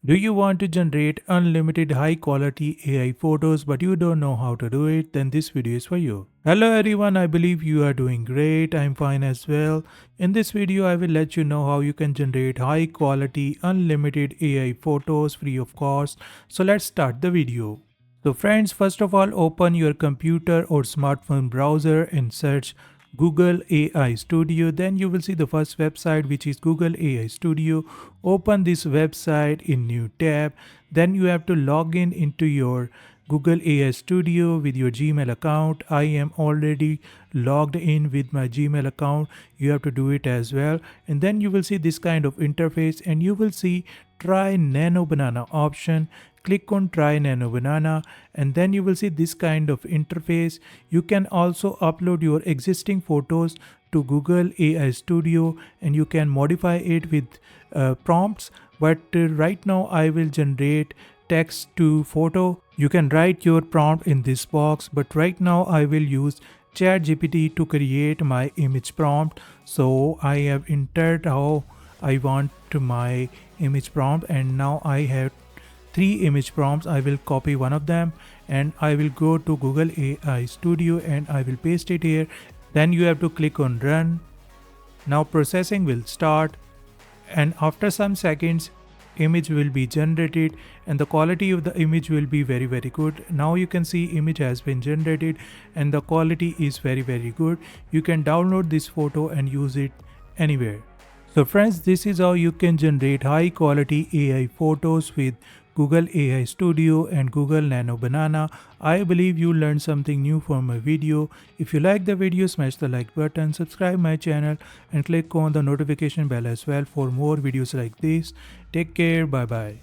Do you want to generate unlimited high quality AI photos but you don't know how to do it? Then this video is for you. Hello everyone, I believe you are doing great. I'm fine as well. In this video, I will let you know how you can generate high quality unlimited AI photos free of cost. So let's start the video. So friends, first of all, open your computer or smartphone browser and search Google AI Studio. Then you will see the first website, which is Google AI Studio. Open this website in new tab. Then you have to log in into your Google AI Studio with your Gmail account. I am already logged in with my Gmail account. You have to do it as well. And then you will see this kind of interface and you will see try nano banana option. Click on try nano banana and then you will see this kind of interface. You can also upload your existing photos to Google AI Studio and you can modify it with prompts. But right now I will generate text to photo. You can write your prompt in this box, but right now I will use ChatGPT to create my image prompt. So I have entered how I want my image prompt and now I have three image prompts. I will copy one of them and I will go to Google AI Studio and I will paste it here. Then you have to click on run. Now processing will start and after some seconds image will be generated and the quality of the image will be very good. Now you can see image has been generated and the quality is very good. You can download this photo and use it anywhere. So friends, this is how you can generate high quality AI photos with Google AI Studio and Google Nano Banana. I believe you learned something new from my video. If you like the video, smash the like button, subscribe my channel and click on the notification bell as well for more videos like this. Take care, bye bye.